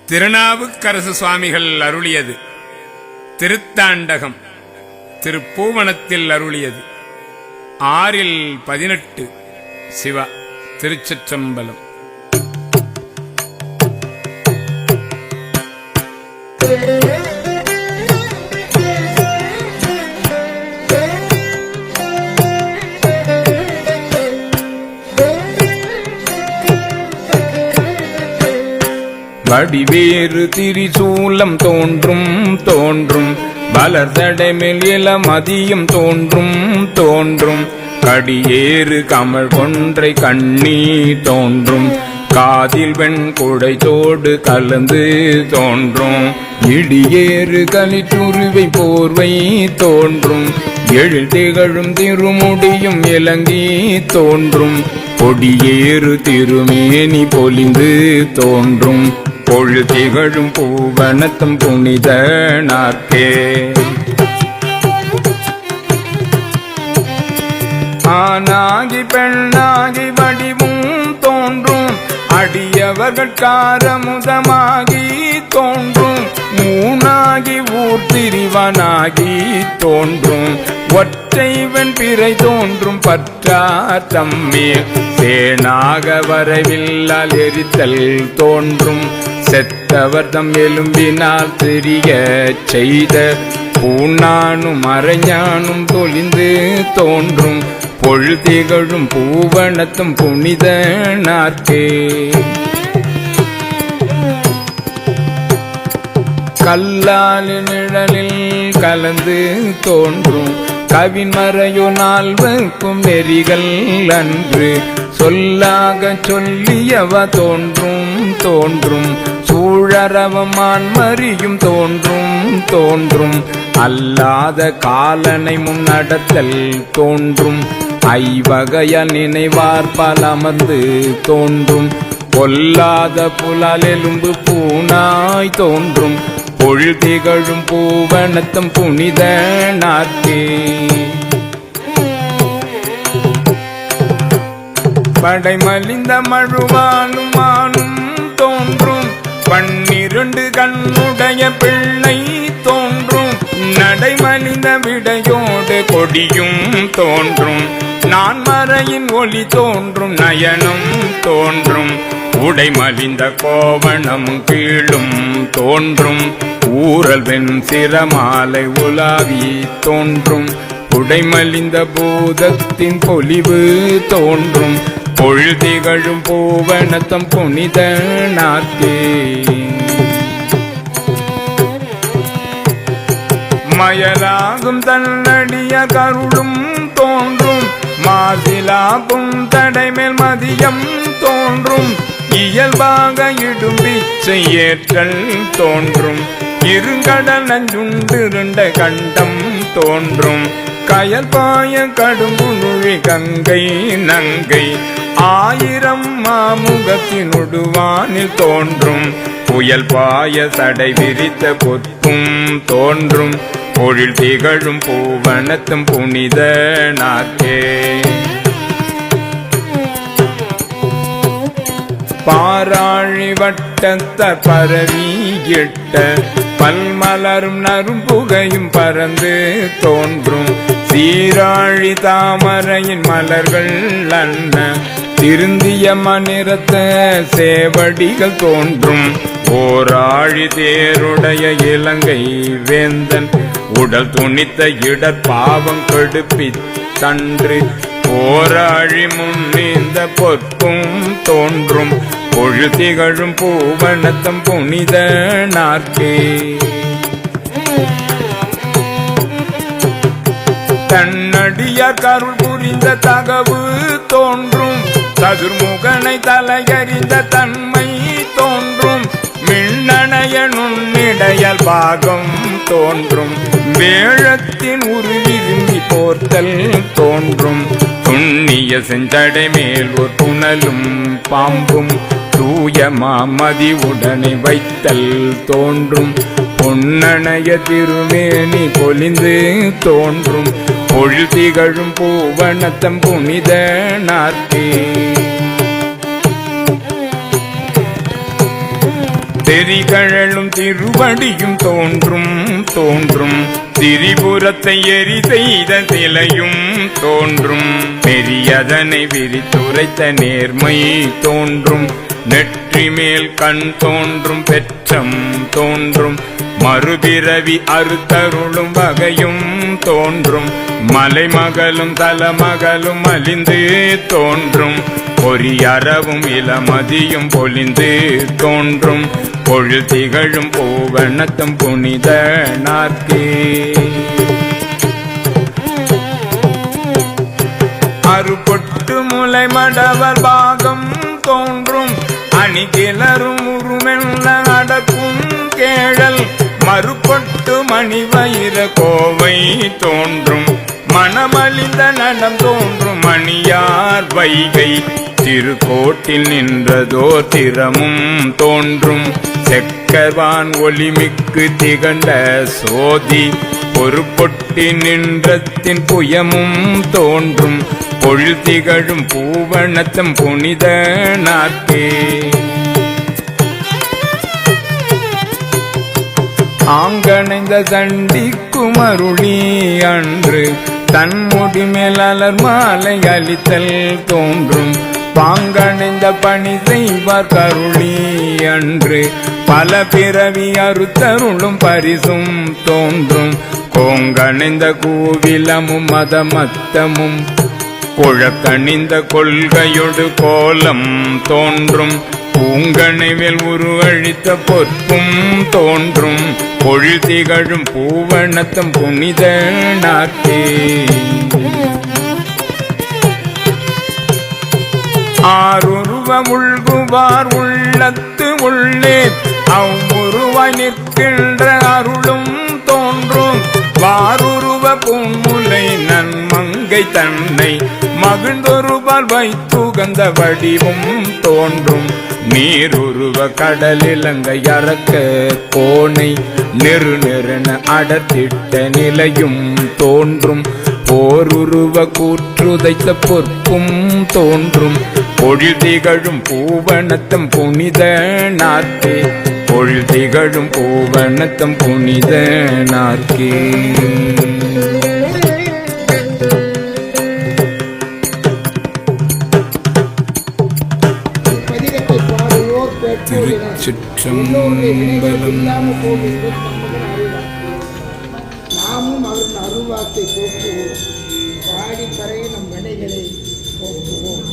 திருநாவுக்கரசு சுவாமிகள் அருளியது திருத்தாண்டகம். திருப்பூவனத்தில் அருளியது 6-18. சிவா. திருச்சிற்றம்பலம். வடிவேறு திரிசூலம் தோன்றும் தோன்றும், வளர்தடைமேல் இளமதியம் தோன்றும் தோன்றும், கடியேறு கமழ் கொன்றை கண்ணி தோன்றும், காதில் வெண்குடை தோடு கலந்து தோன்றும், இடியேறு கலிற்றுருவை போர்வை தோன்றும், எழில் திகழும் திருமுடியும் இலங்கி தோன்றும், கொடியேறு திருமேனி பொலிந்து தோன்றும், பொழு திகழும் பூவனத்தம் புனித நாற்கே. ஆனாகி பெண்ணாகி வடிவும் தோன்றும், அடியவர்காரமுதமாகி தோன்றும், மூனாகி ஊர் திரிவனாகி தோன்றும், ஒற்றைவன் பிறை தோன்றும் பற்றார் தம்மேல், சேனாக வரவில்லால் எரித்தல் தோன்றும், செத்தவர் தம் எலும்பினால் தெரிய செய்த, பூணானும் அரைஞானும் தொழிந்து தோன்றும், பொழுதிகழும் பூவனத்தும் புனித நாற்கே. கல்லாலி நிழலில் கலந்து தோன்றும், கவின்மறையோ நால்வர்க்கும் நெறிகள் அன்று, சொல்லாக சொல்லியவ தோன்றும் தோன்றும், சூழரவமான் மறியும் தோன்றும் தோன்றும், அல்லாத காலனை முன்னடத்தல் தோன்றும், ஐவகையால் நினைவார் பலமர்ந்து தோன்றும், பொல்லாத புலால் எலும்பு பூனாய் தோன்றும், பொழுதிகழும் பூவனத்தம் புனித நாற்கே. படைமலிந்த மழுவானும் மானும் தோன்றும், 12 கண்ணுடைய பிள்ளை தோன்றும், நடைமலிந்த விடையோடு கொடியும் தோன்றும், நான்மறையின் ஒளி தோன்றும், நயனம் தோன்றும், உடைமலிந்த கோவணம் கீழும் தோன்றும், ஊரல் வெண் சிரமாலை உலாவி தோன்றும், உடைமலிந்த பூதத்தின் பொலிவு தோன்றும், பொழுதிகழும் பூவனத்தம் புனித நாற்கே. மயலாகும் தன்னடிய கருளும் தோன்றும், மாசிலா புந்தடைமேல் மதியம் தோன்றும், இயல்பாக இடும் பிச்சை ஏற்றல் தோன்றும், இருங்கடல் நஞ்சுண்டிருண்ட கண்டம் தோன்றும், கயல்பாய கடும்புணுழி கங்கை நங்கை, 1000 மாமுகத்தினுடுவானில் தோன்றும், புயல் பாய சடை விரித்த பொத்தும் தோன்றும், பொழில் திகழும் பூவனத்தும் புனித நாற்கே. பாராழி வட்டத்தர் பரவி எட்ட, பல்மலரும் நறும்புகையும் பறந்து தோன்றும், சீராழி தாமரையின் மலர்கள் அன்ன, திருந்திய மணிரத்த சேவடிகள் தோன்றும், ஓராழி தேருடைய இலங்கை வேந்தன், உடல் துணித்த இடர்பாவம் கெடுப்பி தன்று, போராழி முன்னிந்த பொற்கும் தோன்றும், பொழுதிகழும் பூவனத்தம் புனித நாற்கே. தன்னடிய கருள் புரிந்த தகவு தோன்றும், சதுர்முகனை தலையறிந்த தன்மை தோன்றும், மின்னணைய நுண்ணிடையல் பாகம் தோன்றும், வேழத்தின் உருவிரும்பி போர்த்தல் தோன்றும், துண்ணிய செஞ்சடை மேல் ஒரு புனலும் பாம்பும், தூய மாமதி உடனே வைத்தல் தோன்றும், பொன்னணைய திருமேனி பொலிந்து தோன்றும், பொழுதிகழும் பூவனத்தம் புனித நாற்கே. தெரிகழலும் திருவடியும் தோன்றும் தோன்றும் திரிபுரத்தை எரி செய்த சிலையும் தோன்றும் பெரியதனை விரித்துரைத்த நேர்மை தோன்றும் நெற்றி மேல் கண் தோன்றும் பெற்றம் தோன்றும் மறுபிறவி அறுத்தருளும் வகையும் தோன்றும் மலைமகளும் தலமகளும் அழிந்து தோன்றும் பொறியறவும் இளமதியும் பொலிந்து தோன்றும் பொழில் திகழும் பூவனத்தும் புனித நாற்கே அறுபொட்டு முலை மடவர் பாகம் தோன்றும் அணிகிளரும் உருமெல்ல அடக்கும் கேழல் மறுபொட்டு மணிவயிர கோவை தோன்றும் மணமலிந்த நடம் தோன்றும் மணியார் வைகை திருக்கோட்டில் நின்றதோ திறமும் தோன்றும் செக்கர்வான் ஒளிமிக்கு திகண்ட சோதி பொறுப்பொட்டி நின்றத்தின் புயமும் தோன்றும் பொழில் திகழும் பூவனத்தம் புனித நாற்கே ஆங்கணைந்த சண்டிக்கும் அருளி அன்று தன்முடி மேல் அலர் மாலை அளித்தல் தோன்றும் பாங்கணைந்த பணி செய்வார் கருளி அன்று பல பிறவி அறுத்தருளும் பரிசும் தோன்றும் கோங்கணிந்த கூவிலமும் மதமத்தமும் குழக்கணிந்த கொள்கையொடு கோலம் தோன்றும் பூங்கணைவில் உருவழித்த பொற்பும் தோன்றும் பொழில் திகழும் பூவனத்தம் புனித நாற்கே ஆறுருவ உள்குவார் உள்ளத்து உள்ளே அவ்வுருவாய் நிற்கின்ற அருளும் தோன்றும் வாருருவ பூமுலை நன்மங்கை தன்னை மகிழ்ந்தொருபால் வைத்துகந்த வடிவும் தோன்றும் நீருருவ கடலிலங்கை அறக்க கோணை நெரு நெருன அடர்த்திட்ட நிலையும் தோன்றும் போருருவ கூற்றுதைத்த பொற்பும் தோன்றும் பொழில் திகழும் பூவனத்தம் புனித நாற்கே பொழில் திகழும் பூவனத்தம் புனித நாற்கே திருச்சிற்றம்பலம். நாமும் அவரின் அருள்வாக்கை போக்குவோம். பாடி கரையை நம் வினைகளை போக்குவோம்.